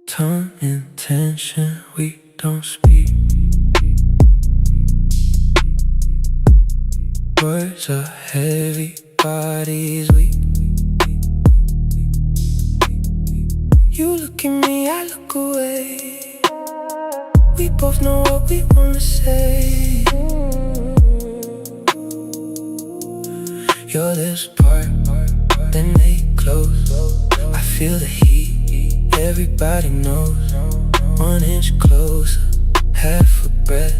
Tongue intention, we don't speak. Words are heavy, bodies weak. You look at me, I look away. We both know what we wanna say. Your lips part, then they close. I feel the heat, everybody knows. 1 inch closer, half a breath.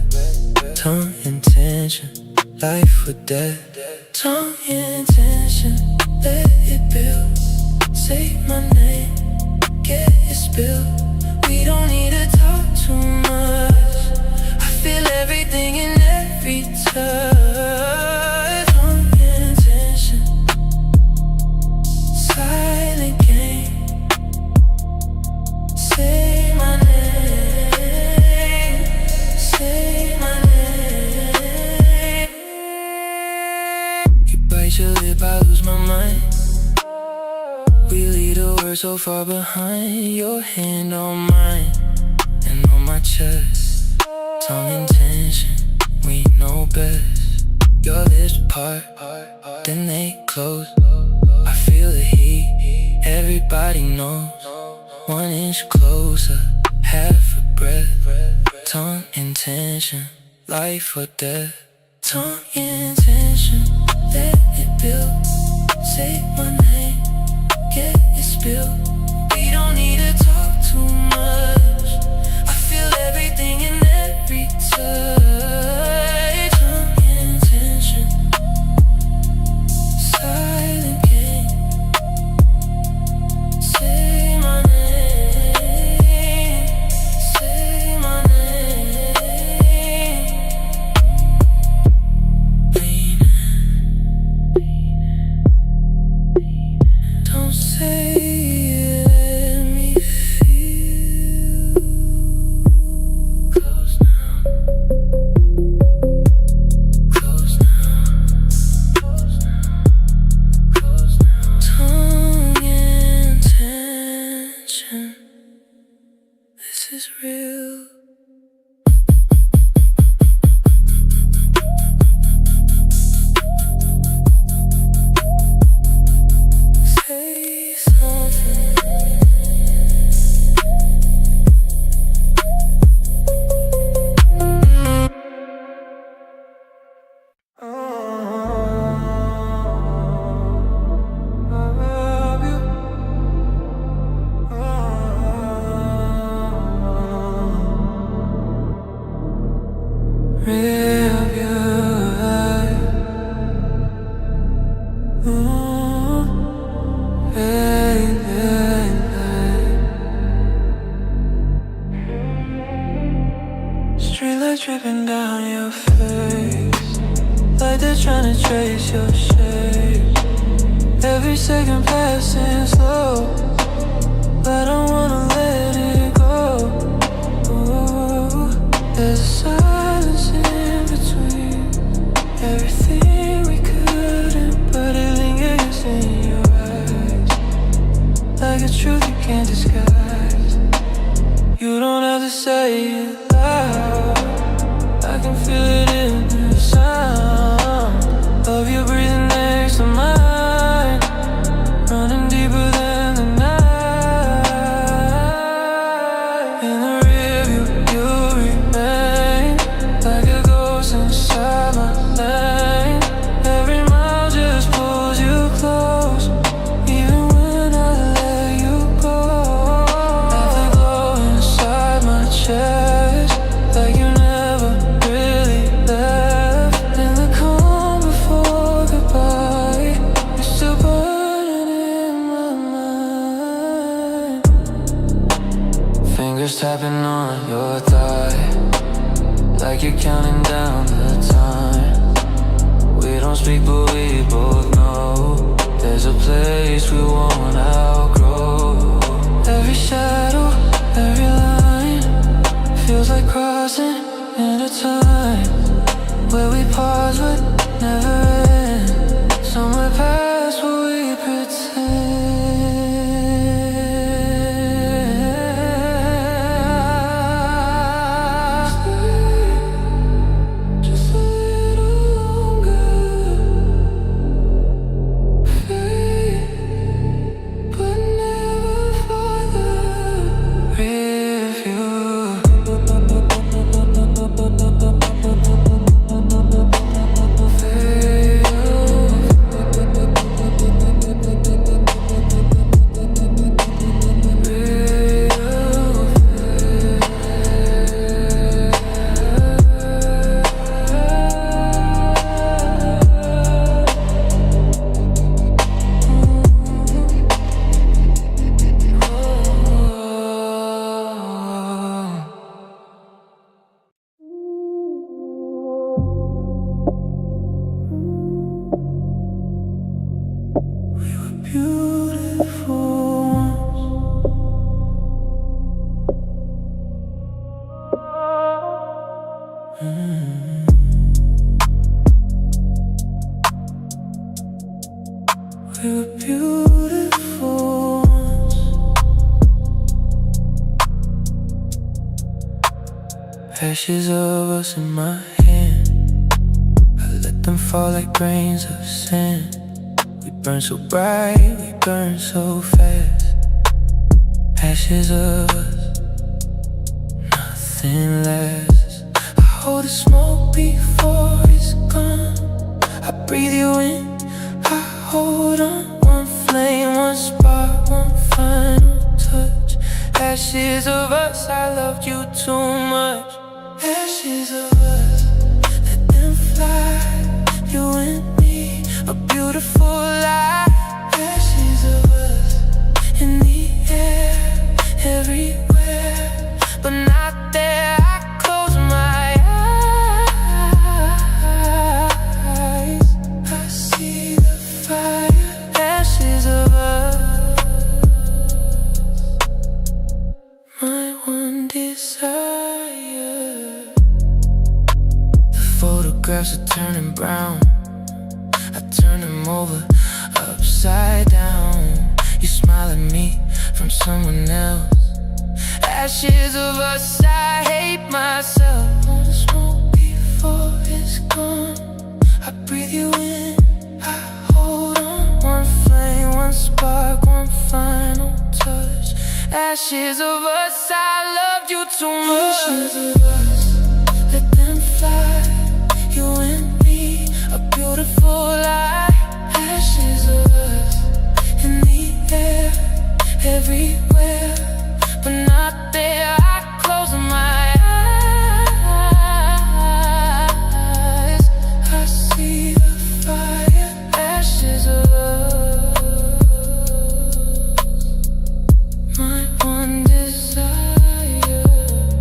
Tongue intention, life or death. Tongue intention, let it build. Say my name, get it spilled. We don't need to talk too much. I feel everything in every touch. Tongue intention, silent game. Say my name, say my name. You bite your lip, I lose my mind. We leave the words so far behind. Your hand on mine and on my chest. Tongue intention, we know best. Your lips part, then they close. I feel the heat, everybody knows. 1 inch closer, half a breath. Tongue intention, life or death. Tongue intention, let it build. Say my name, get it spilled. We don't need to talk too much. I feel everything in every touch. Tongue intention, silent game. Say my name, say my name. Don't say it, let me feel. Close now, close now, close now, close now. Tongue intention, this is real. Say something. I love you. Real good. Hey, hey, hey. Street light dripping down your face, like they're trying to trace your shape. Every second passing slow, but I don't wanna let it go. Ooh, there's a silence in between everything we couldn't, but it lingers in your eyes, like a truth you can't disguise. You don't have to say it loud, I can feel it in the sound of you breathing next to mine, running deeper than the night. In the rearview, you remain like a ghost inside my lane. Every mile just pulls you close, even when I let you go. Afterglow inside my chest, like you never really left. In the calm before goodbye, you're still burning in my mind. Fingers tapping on your thigh, like you're counting down the time. We don't speak but we both know there's a place we won't outgrow. Every shadow, every line feels like crossing into time, where we pause but never end. Somewhere past beautiful ones. We were beautiful ones. Ashes of us in my hand, I let them fall like grains of sand. We burn so bright, we burn so fast. Ashes of us, nothing lasts. I hold the smoke before it's gone. I breathe you in, I hold on. One flame, one spark, one final touch. Ashes of us, I loved you too much. Ashes of us, let them fly. You and me, a beautiful life. Ashes of us, in the air, everywhere, but not there. I close my eyes, I see the fire. Ashes of us, my one desire. The photographs are turning brown, I turn them over, upside down. You smile at me from someone else. Ashes of us, I hate myself. All the smoke before it's gone. I breathe you in, I hold on. One flame, one spark, one final touch. Ashes of us, I loved you too much. Ashes of us, let them fly. You and me, a beautiful life. Ashes of us, in the air, everywhere, but not there. I close my eyes, I see the fire. Ashes of us, my one desire.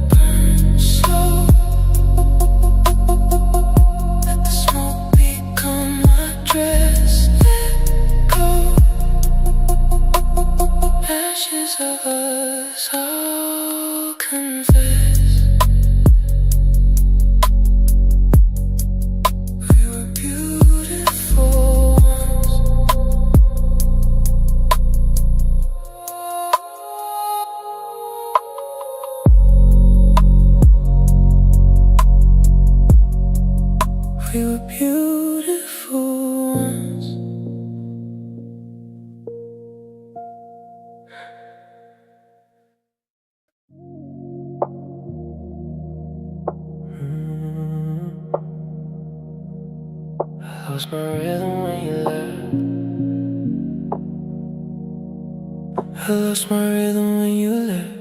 Burn slow, let the smoke become my dress. Let go. Ashes of us, I'll confess. We were beautiful ones. We were beautiful ones. I lost my rhythm when you left. I lost my rhythm when you left.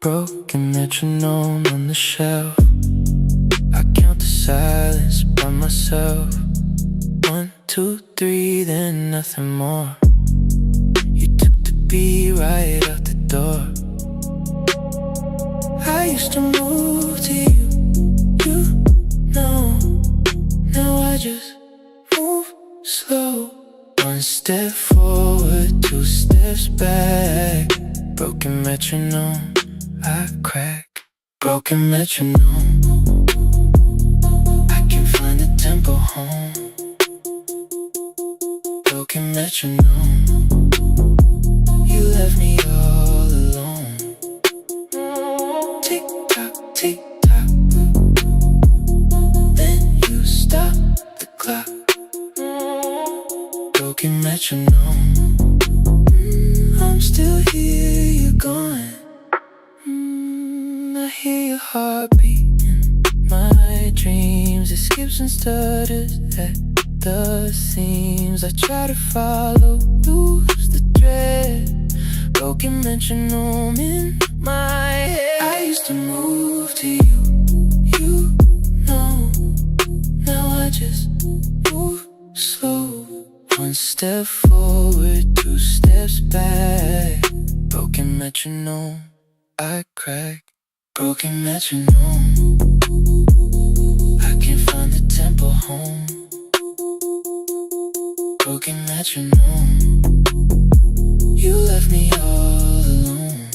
Broken metronome on the shelf. I count the silence by myself. 1, 2, 3, then nothing more. You took the beat right out the door. I used to move to you, you know. Now I just move slow. 1 step forward, 2 steps back. Broken metronome, I crack. Broken metronome, I can't find the tempo home. Broken metronome, you left me all alone. Tick tock, tick tock, then you stop the clock. Broken metronome, I'm still here, you're gone. I hear your heartbeat in my dreams. It skips and stutters at the seams. I try to follow, lose the thread. Broken metronome in my head. I used to move to you, you know. Now I just move slow. 1 step forward, 2 steps back. Broken metronome. I crack, broken metronome. I can't find the tempo home. Broken metronome. You left me all alone.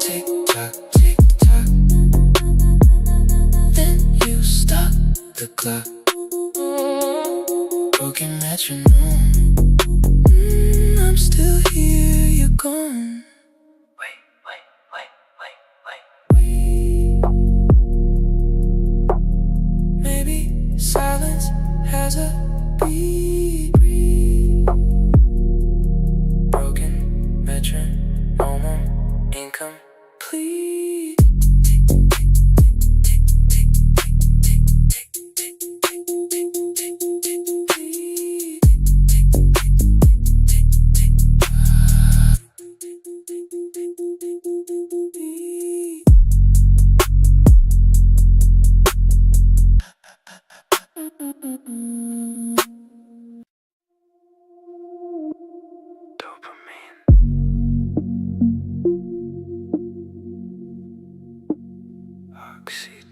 Tick tock, tick tock. Then you stop the clock. Broken metronome. I'm still here, you're gone. Wait. Maybe silence has a beat. Broken metronome, incomplete.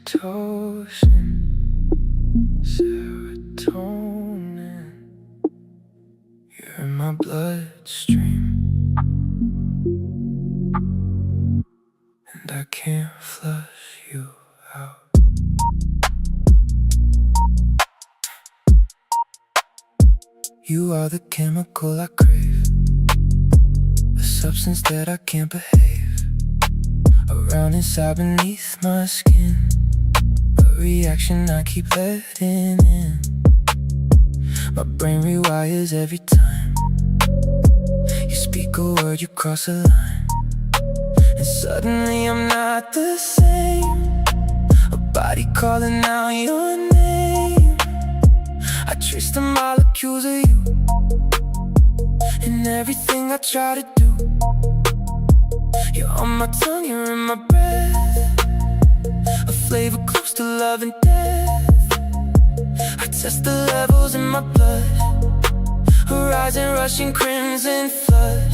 Oxytocin, serotonin, you're in my bloodstream, and I can't flush you out. You are the chemical I crave, a substance that I can't behave. Around inside beneath my skin, a reaction I keep letting in. My brain rewires every time you speak a word, you cross a line, and suddenly I'm not the same. A body calling out your name. I trace the molecules of you in everything I try to do. You're on my tongue, you're in my breath, a flavor close to love and death. I test the levels in my blood, horizon rushing crimson flood.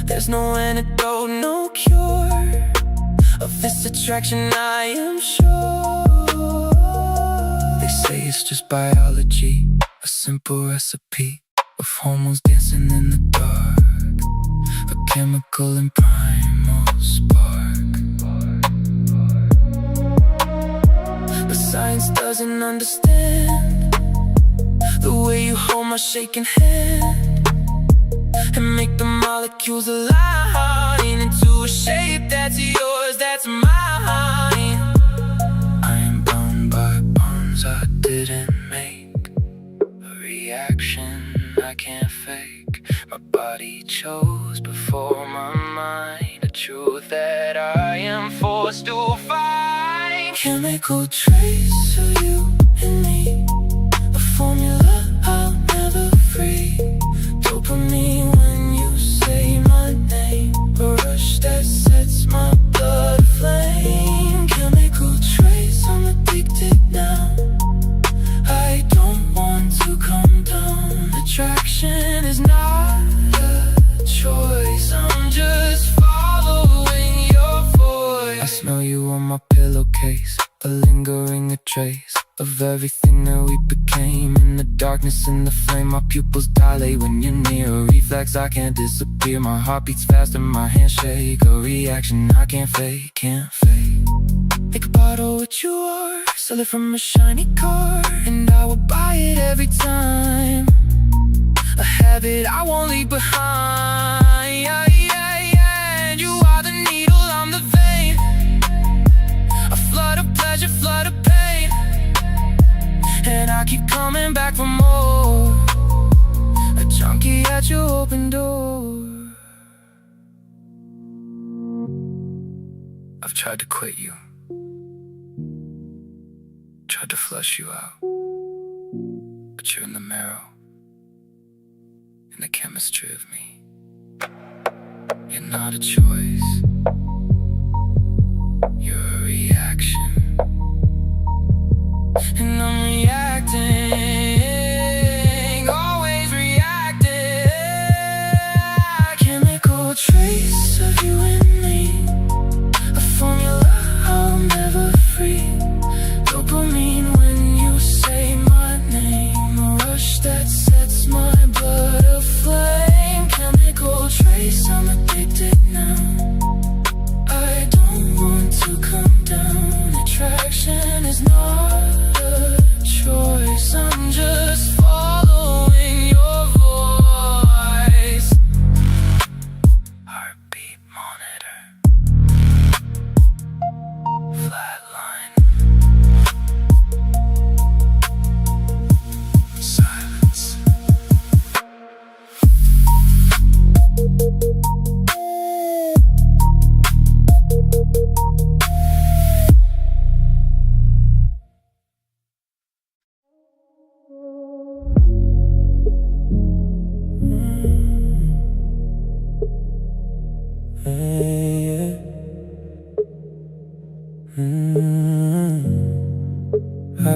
There's no antidote, no cure of this attraction, I am sure. They say it's just biology, a simple recipe of hormones dancing in the dark, a chemical and primal spark. But science doesn't understand the way you hold my shaking hand and make the molecules align into a shape that's yours, that's mine. I am bound by bonds I didn't make, a reaction I can't fake. My body chose before my mind, a truth that I am forced to find. Chemical trace of you and me, a formula I'll never free. Dopamine when you say my name, a rush that sets my blood aflame. Chemical trace, I'm addicted now. I don't want to come down. Attraction is not a choice, I'm just following your voice. I smell you on my pillowcase, a lingering trace of everything that we became. In the darkness, in the flame, my pupils dilate when you're near. A reflex I can't disappear, my heart beats faster, my hands shake. A reaction I can't fake, can't fake. Make a bottle what you are, sell it from a shiny car, and I will buy it every time. A habit I won't leave behind. And you are the needle, I'm the vein, a flood of pleasure, flood of pain, and I keep coming back for more, a junkie at your open door. I've tried to quit you, tried to flush you out, but you're in the marrow, in the chemistry of me. You're not a choice, you're a reaction, and I'm reacting, always reacting. Chemical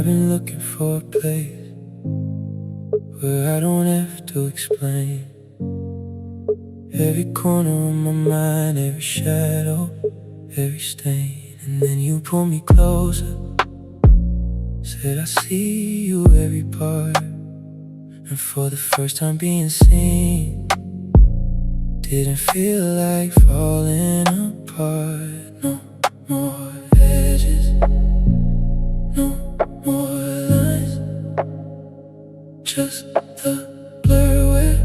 been looking for a place where I don't have to explain every corner of my mind, every shadow, every stain. And then you pull me closer, said I see you every part. And for the first time being seen, didn't feel like falling apart. No more edges, no more lines, just the blur where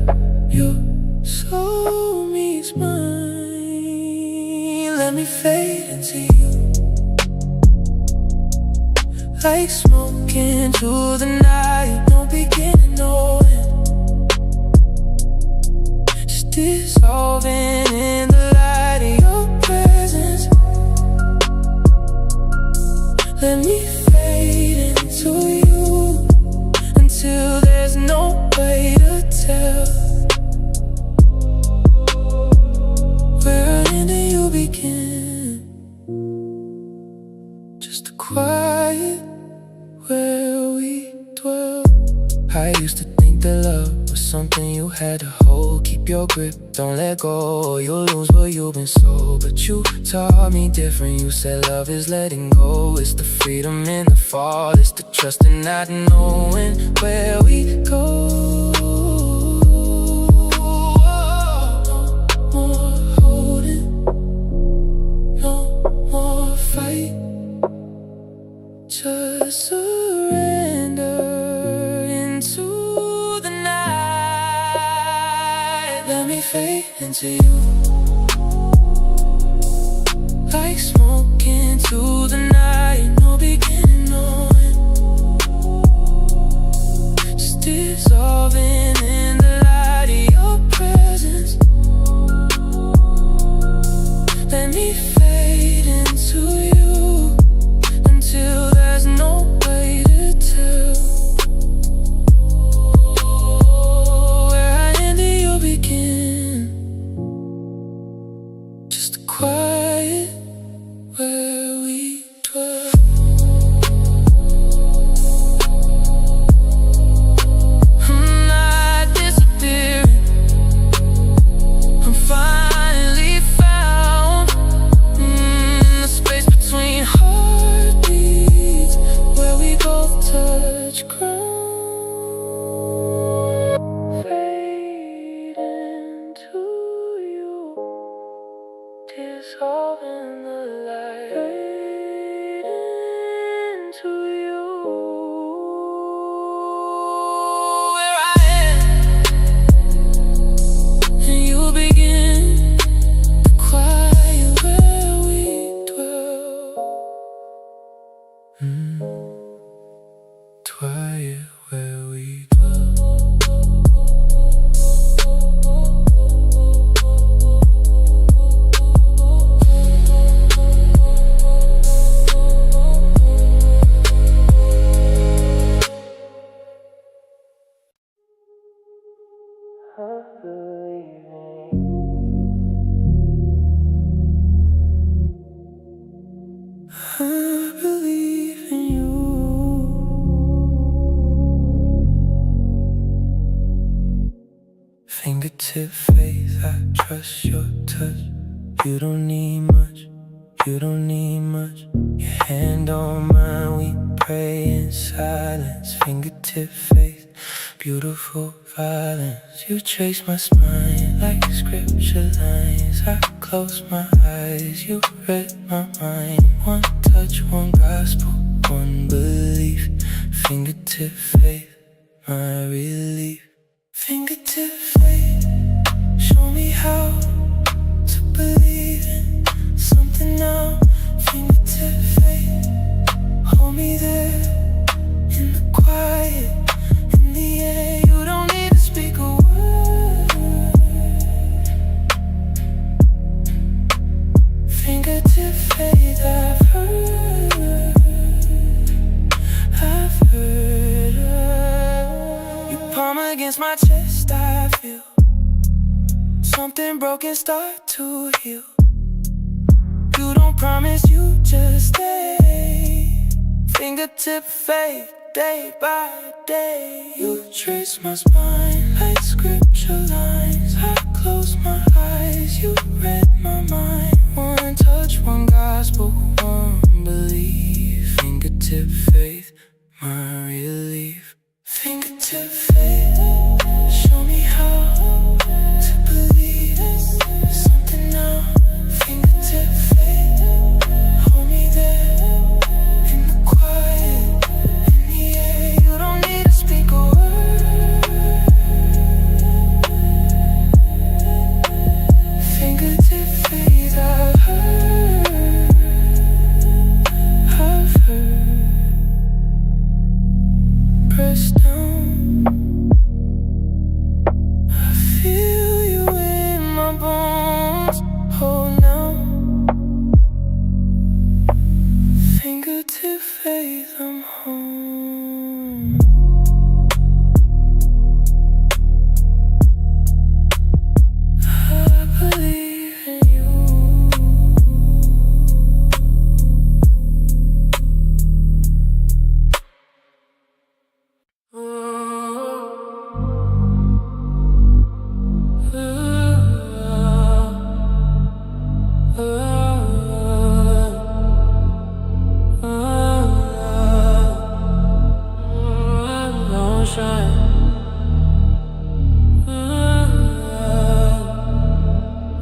your soul meets mine. Let me fade into you, like smoke into the night. No beginning, no end, just dissolving in the light of your presence. Let me fade into you until there's no way to tell where I end and you begin. Just a quiet where we dwell. I used to think that love was something you had to hold. Keep your grip, don't let go, or you'll lose what you've been sold. But you taught me different. You said love is letting go. It's the freedom in the fall. It's the trust in not knowing where we go. No more holding, no more fight, just surrender into the night. Let me fade into you, like smoke into the night. No beginning, no end, just dissolving in the light of your presence. Let me fade into you until there's no way to tell where I end and you begin. Just a quiet where we dwell. I'm not disappearing, I'm finally found. The space between heartbeats where we both touch ground. Fade into you, dissolve in the light. Fade into you, where I am and you begin. The quiet where we dwell. Quiet where we dwell. I believe in you. Fingertip faith, I trust your touch. You don't need much, you don't need much. Your hand on mine, we pray in silence. Fingertip faith, beautiful violence. You trace my spine like scripture lines. I close my eyes, you read my mind. One touch, one gospel, one belief. Fingertip faith, my relief. Fingertip faith, show me how to believe in something now. Fingertip faith, hold me there in the quiet, in the air. You don't need to speak a word. Fingertip faith, I've heard of. You palm against my chest, I feel something broken start to heal. You don't promise, you just stay. fingertip fade, day by day. You trace my spine like scripture lines. I close my eyes, you read my mind. One touch, one gospel, one belief. Fingertip faith, my relief. Fingertip faith, show me how to believe something now. Fingertip faith, hold me there in the quiet, in the air. You don't need to speak a word. Fingertip faith, I've heard. Press down, I feel you in my bones. Hold now, fingertip faith, I'm home. I believe in you.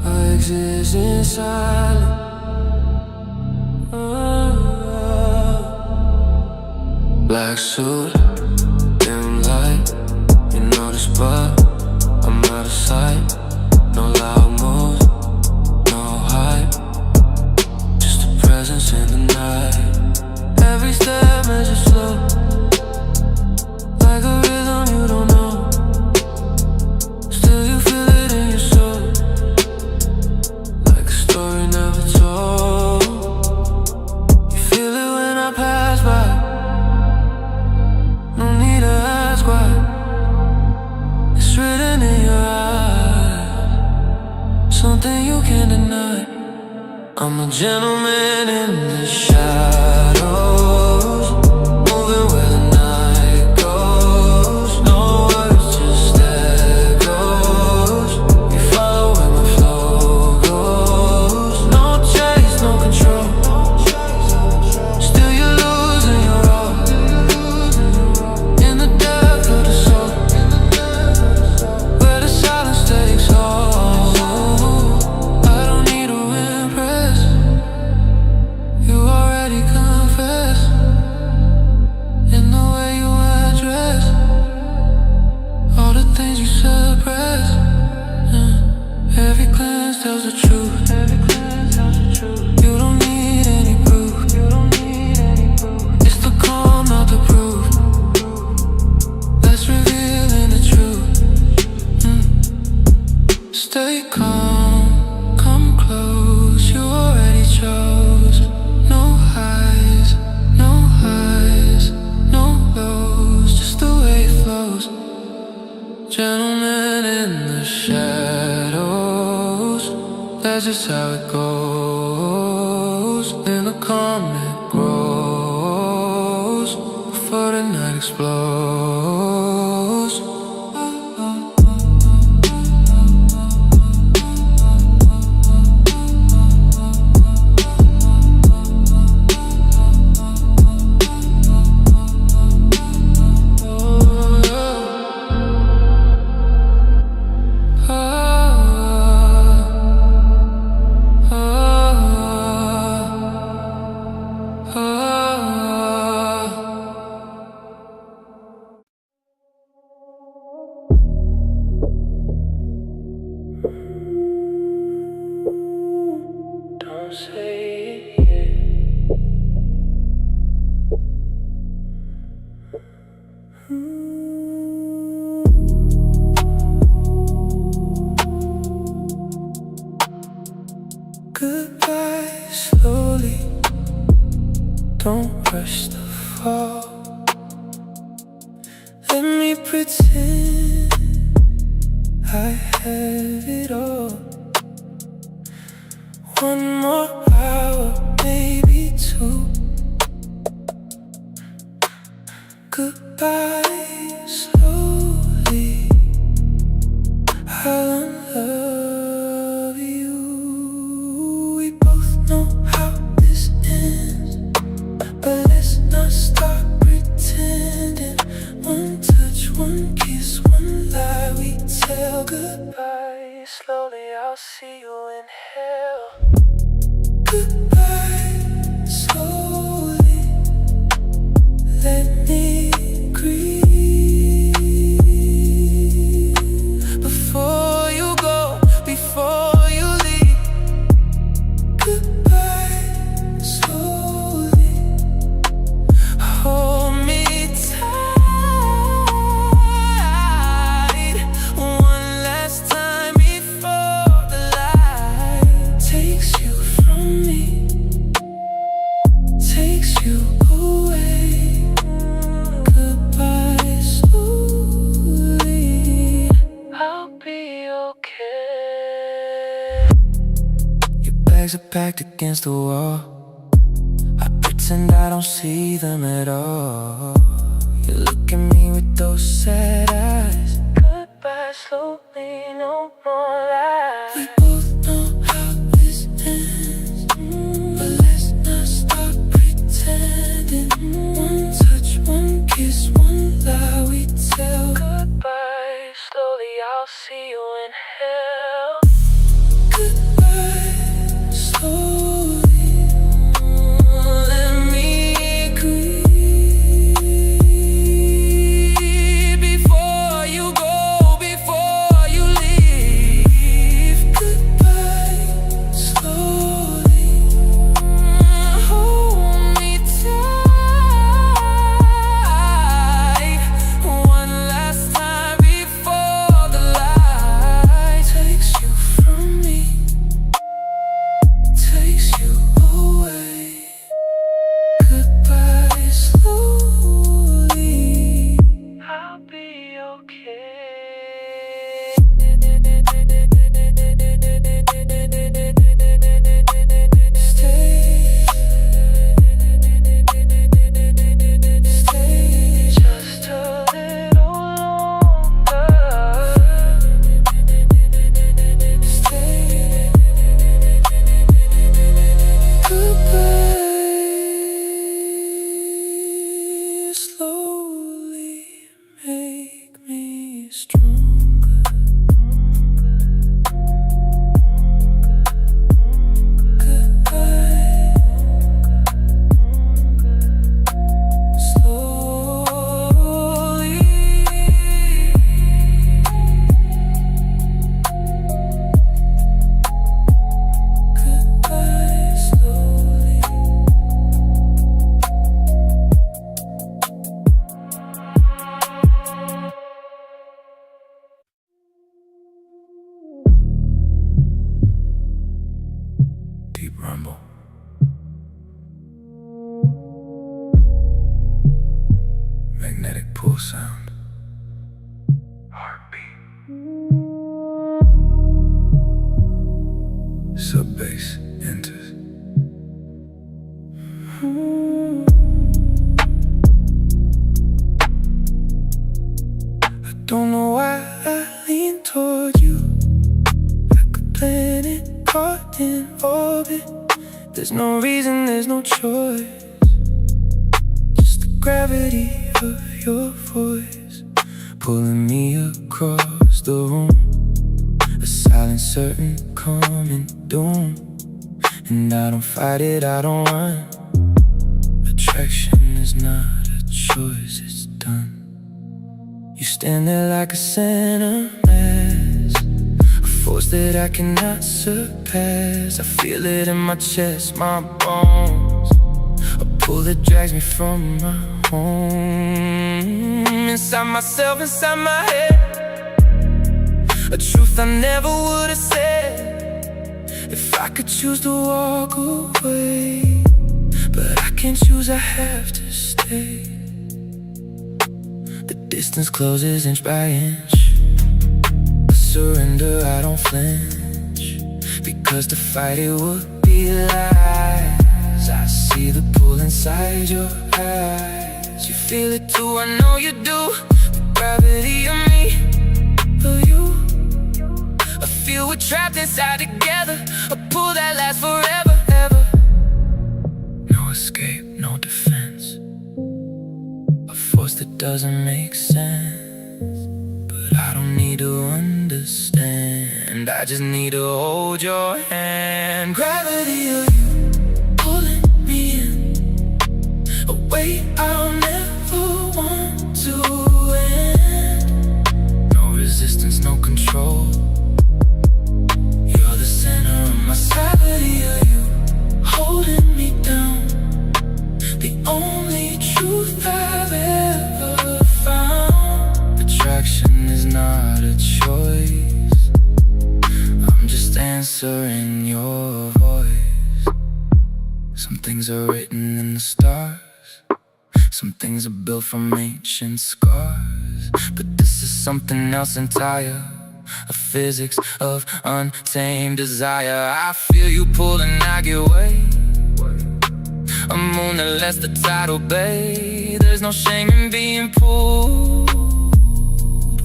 I exist in silence. Black suit, dim light. You know the spot, I'm out of sight. No loud moves, no hype, just a presence in the night. Every step measured slow, like a rhythm you don't know. Still you feel it in your soul, like a story never told. You feel it when I pass by, no need to ask why. It's written in your eyes, something you can't deny. I'm a gentleman in the shadows, moving where the night goes. No words, just echoes. You follow where my flow goes. No chase, no control. Still you're losing your all in the depth of the soul, where the silence takes hold. I don't need to impress, you already confess in the way you address all the things you suppress. Every glance tells the truth. You don't need any proof. It's the calm, not the proof, that's revealing the truth. Stay calm, come close. You already chose. No highs, no highs, no lows, just the way it flows. Gentlemen in the shadows, that's just how it goes. In the calm it grows, before the night explodes. Don't say it yet. Goodbye slowly, don't rush the fall. Let me pretend I have it all. One more hour, maybe two. slowly I'll see you in hell. Goodbye, slowly, let me grieve. Before you go, before you leave. Goodbye, slowly, hold me tight one last time before the light takes you from me, takes you away. Goodbye, slowly, I'll be okay. Your bags are packed against the wall. I pretend I don't see them at all. You look at me with those sad eyes. Goodbye, slowly, no more lies. We both know how this ends, but let's not stop pretending. One touch, one kiss, one lie we tell. Goodbye, slowly, I'll see you in hell. Goodbye, slowly, let me grieve. Before you go, before you leave. Goodbye, slowly, hold me tight one last time before the light takes you from me, takes you away. Goodbye, slowly, I'll be okay. Stay just a little longer. Stay. Goodbye, slowly, make me stronger. Goodbye, slowly. Goodbye, slowly. Deep rumble. Magnetic pull sound. Heartbeat. Sub-bass enters. I don't know why I lean toward you like a planet caught in orbit. There's no reason, there's no choice, just the gravity of your voice pulling me across the room. A silence certain coming doom, and I don't fight it, I don't run. Attraction is not a choice, it's done. You stand there like a center mass, a force that I cannot surpass. I feel it in my chest, my bones, a pull that drags me from my home. Inside myself, inside my head, a truth I never would have said if I could choose to walk away. But I can't choose, I have to stay. The distance closes inch by inch. I surrender, I don't flinch, because to fight it would be lies. I see the pull inside your eyes. You feel it too, I know you do. The gravity of me, of you. I feel we're trapped inside together, a pull that lasts forever, ever. No escape, no defense, a force that doesn't make sense. But I don't need to understand. and I just need to hold your hand. Gravity of you pulling me in, a way I'll never want to end. No resistance, no control. You're the center of my gravity of you holding me down. The only truth I've ever found. Attraction is not a choice. I'm just answering your voice. Some things are written in the stars, some things are built from ancient scars. But this is something else entire, a physics of untamed desire. I feel you pull and I get away, a moon that lets the tide obey. There's no shame in being pulled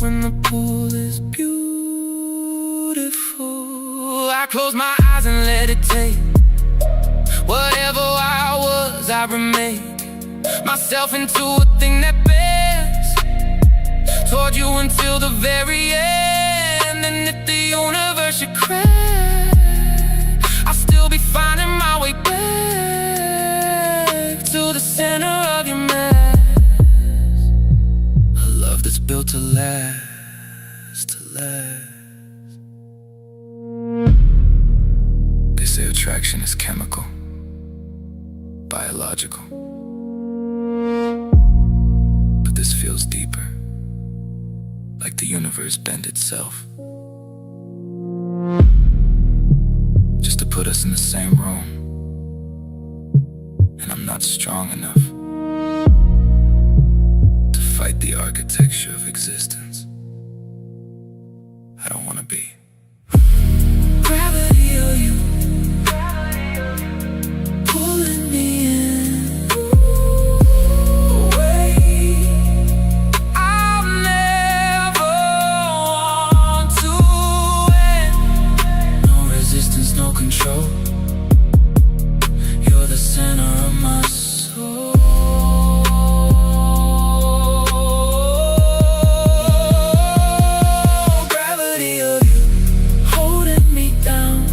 when the pull is beautiful. I close my eyes and let it take whatever I was. I remake myself into a thing that bears toward you until the very end. And if the universe should crash, I'll still be finding my way back to the center of your mass. A love that's built to last, to last. They say attraction is chemical, biological, but this feels deeper, like the universe bent itself just to put us in the same room. And I'm not strong enough to fight the architecture of existence. I don't want to be. Gravity of you pulling me in, a way I'll never want to end. No resistance, no control. You're the center of my soul. Gravity of you holding me down,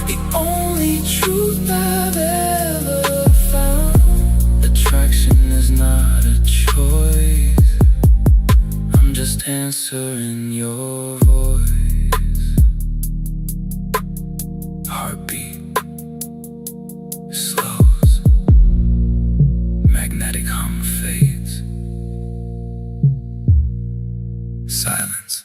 the only truth I've ever found. Attraction is not a choice. I'm just answering your voice. Heartbeat slows, magnetic hum fades. Silence.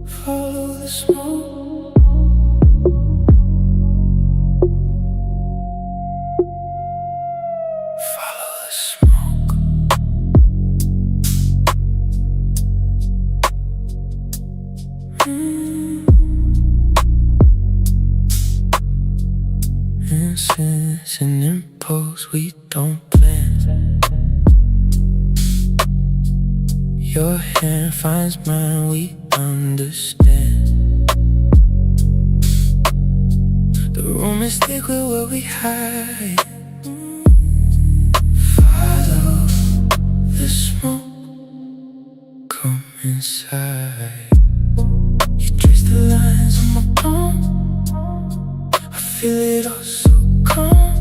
Follow the smoke. Follow the smoke. Incense and impulse, we don't plan. Your hand finds mine, we understand. The room is thick with what we hide. Follow the smoke, come inside. You trace the lines on my palm, I feel it all so calm.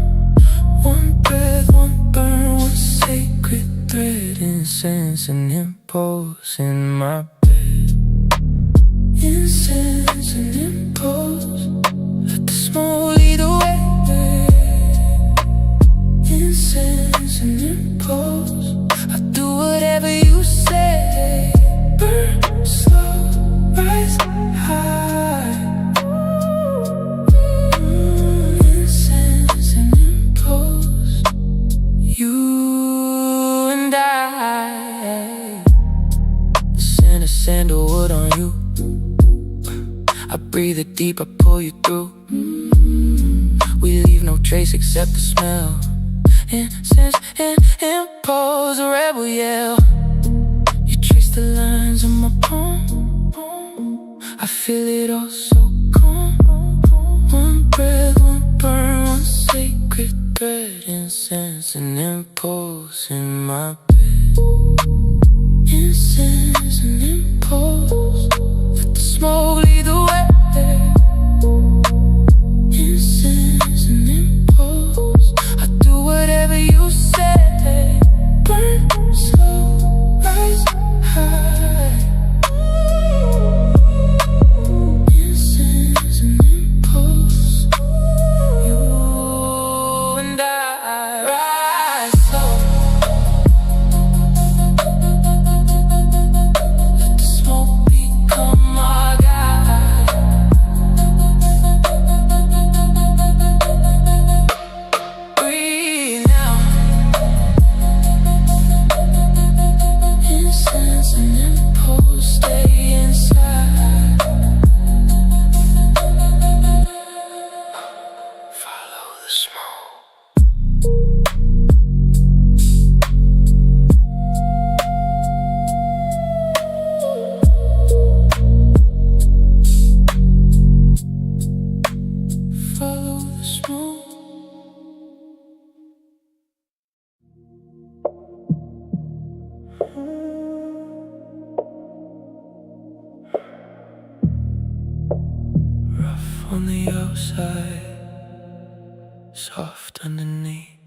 One breath, one burn, one sacred thread. Incense and impulse in my bed. Incense and impulse, let the smoke lead the way. Incense and impulse, I'll do whatever you say. Burn slow, rise high. Incense and impulse, you and I. The scent of sandalwood on you, I breathe it deep, I pull you through. We leave no trace except the smell. Incense and impulse, a rebel yell. You trace the lines on my palm, I feel it all so calm. One breath, one burn, one sacred Incense and impulse in my bed. Incense and impulse, let the smoke lead the way. Incense and impulse, I do whatever you say. Burn slow, rise high. Incense and impulse, you and I rise slow. Let the smoke become our guide. Breathe now. Incense and impulse, stay inside. Follow the smoke. Follow the smoke. Rough on the outside, soft underneath.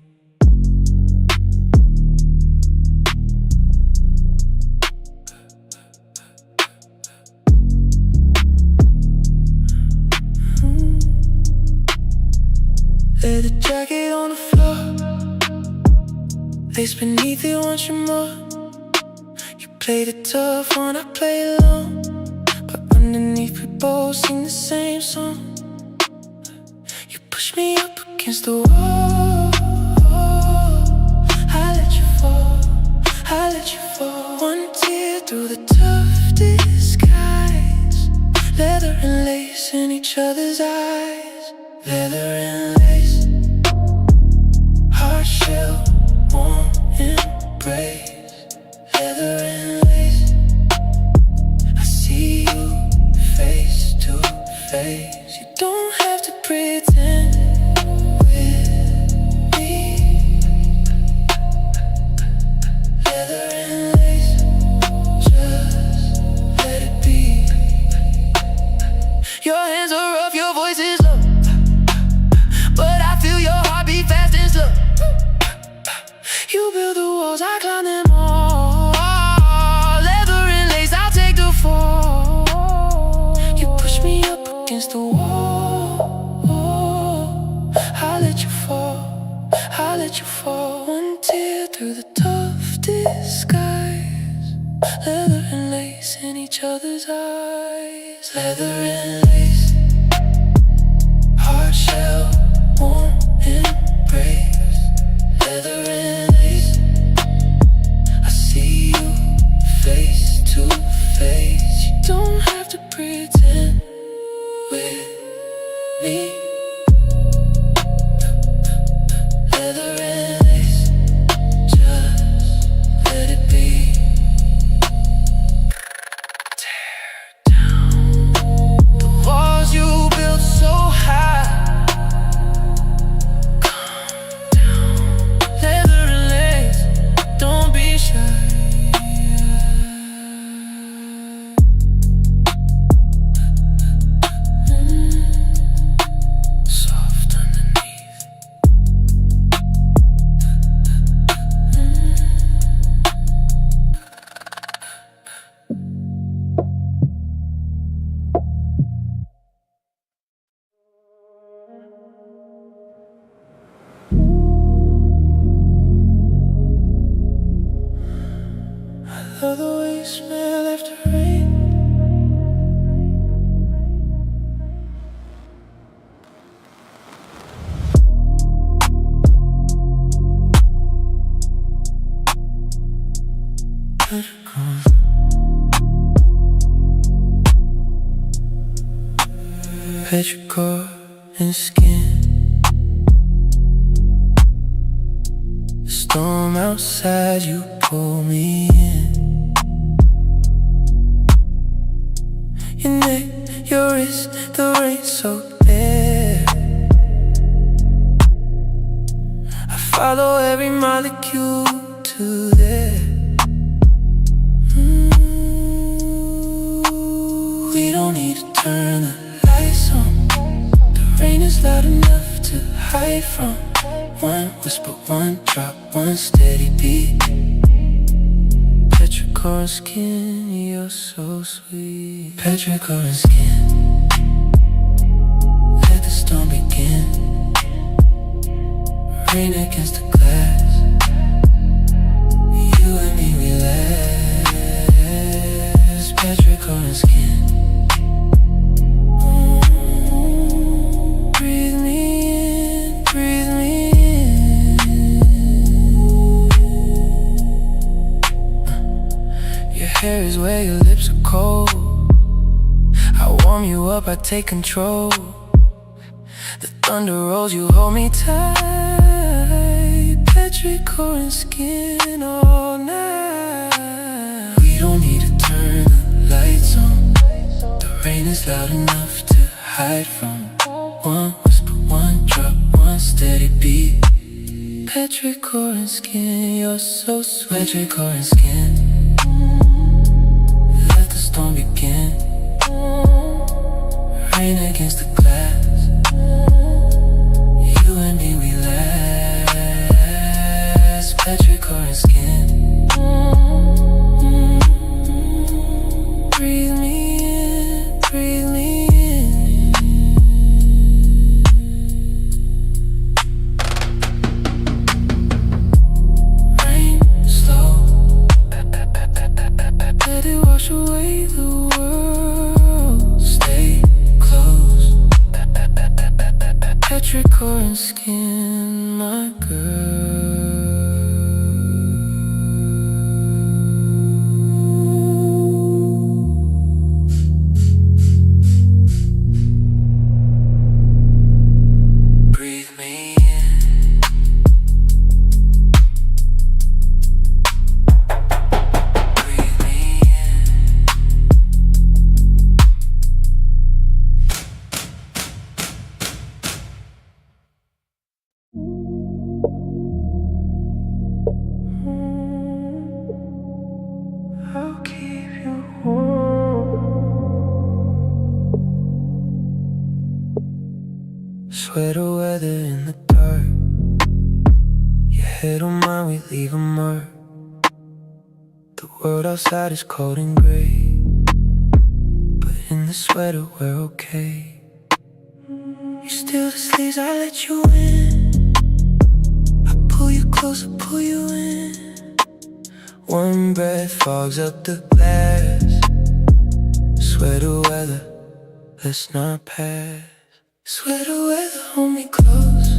Lay the jacket on the floor, lace beneath it, want you more. You played it tough when I play alone, but underneath we both sing the same song. You push me up against the wall, I let you fall, I let you fall. One tear through the tough disguise, leather and lace in each other's eyes. Leather and lace, hard shell, warm embrace. Leather and lace, I see you face to face. You don't have to pretend with me. Leather and lace, just let it be. Your hands are rough, your voice is low, but I feel your heart beat fast and slow. You build the walls, I climb them all. Leather and lace, I'll take the fall. You push me up against the wall, I let you fall, I let you fall. One tear through the tough disguise, leather and lace in each other's eyes. Leather and lace, hard shell, warm embrace. Leather and lace, I see you face to face. You don't have to pretend with me. Leather and lace, just let it be. Tear down the walls you built so high. Calm down. Leather and lace, don't be shy. Soft underneath. I love the way you smell after rain. Petrichor and skin. The storm outside, you pull me in. Your neck, your wrist, the rain soaked there. I Follow every molecule to there. We don't need to turn the lights on. The rain is loud enough to hide from. One whisper, one drop, one steady beat. Petrichor skin, you're so sweet. Petrichor skin. Let the storm begin. Rain against the glass. You and me relax. Petrichor skin. Breathe me in, breathe me in. Your hair is where your lips are cold. I warm you up, I take control. The thunder rolls, you hold me tight. Petrichor skin all night. We don't need to turn the lights on. The rain is loud enough to hide from. One whisper, one drop, one steady beat. Petrichor skin, you're so sweet. Petrichor skin. Let the storm begin. Rain against the glass. You and me, we last. Petrichor skin. Breathe me in, breathe me in. Rain slow. Let it wash away the world. Stay close. Petrichor skin, my girl. Breathe me in. Breathe me in. I'll keep you warm. Sweater weather in the dark. Your head on mine, we leave a mark. The world outside is cold and gray, but in the sweater we're okay. You steal the sleeves, I let you in. I pull you close, I pull you in. One breath fogs up the glass. Sweater weather, let's not pass. Sweater weather, hold me close.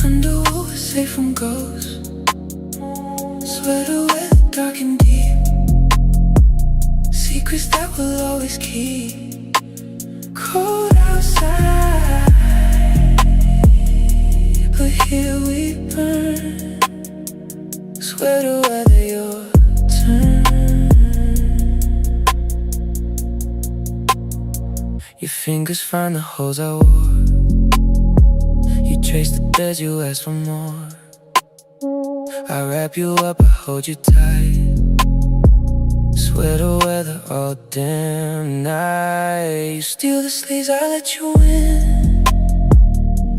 Underwater, safe from ghosts. Sweater weather, dark and deep. Secrets that we'll always keep. Cold outside, but here we burn. Sweater weather, your turn. Your fingers find the holes I wore. You trace the threads, you ask for more. I wrap you up, I hold you tight. Sweater weather all damn night. You steal the sleeves, I let you in.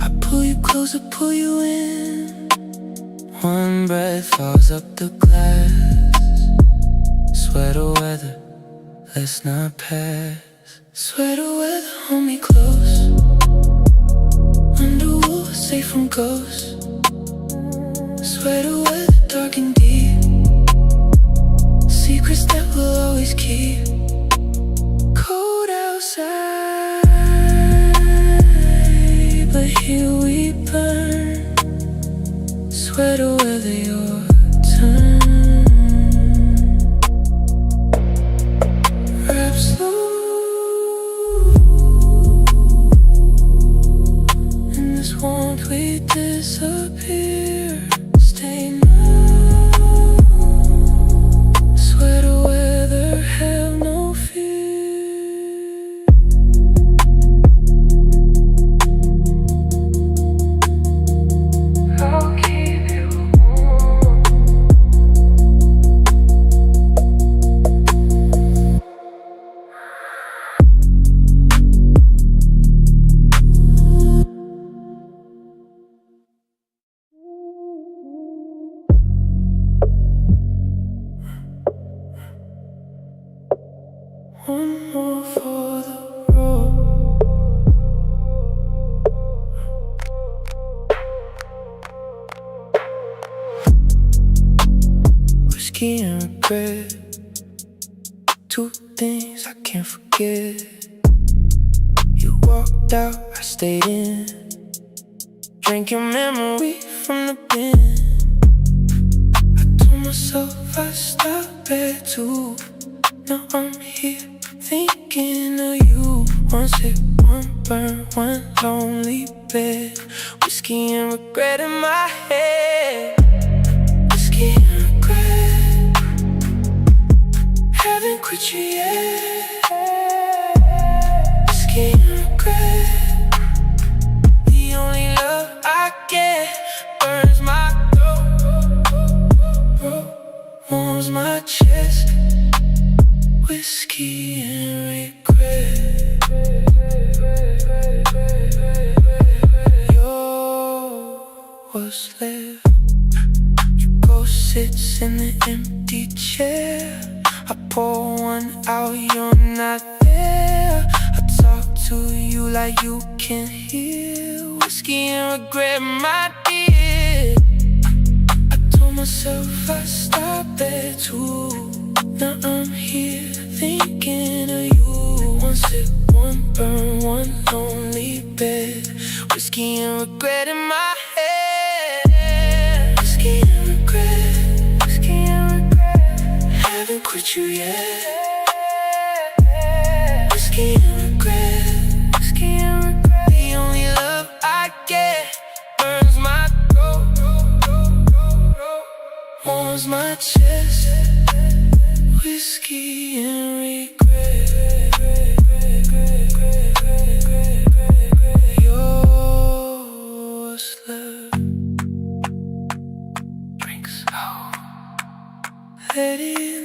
I pull you close, I pull you in. One breath falls up the glass. Sweater weather, let's not pass. Sweater weather, hold me close. Underwater, safe from ghosts. Sweater weather, dark and deep. Secrets that we'll always keep. Cold outside, but here we burn. Sweater weather, your turn. Wrap slow in this warmth, we disappear. Stay numb. Sweater weather, have no fear. one more for the road. Whiskey and regret, two things I can't forget. You walked out, I stayed in, drank your memory from the bin. I told myself I'd stop at two. Now I'm here thinking of you. One sip, one burn, one lonely bed. Whiskey and regret in my head. Whiskey and regret, haven't quit you yet. Whiskey and regret, the only love I get burns my throat, warms my chest. Whiskey and regret, you're what's left. Your ghost sits in the empty chair. I pour one out, you're not there. I talk to you like you can hear. Whiskey and regret, my dear. I told myself I'd stop at two. Now I'm here thinking of you. One sip, one burn, one lonely bed. Whiskey and regret in my head. Whiskey and regret, whiskey and regret, haven't quit you yet. Whiskey and regret, whiskey and regret, the only love I get burns my throat, warms my chest. Whiskey and regret, yours left. Drink slow, let it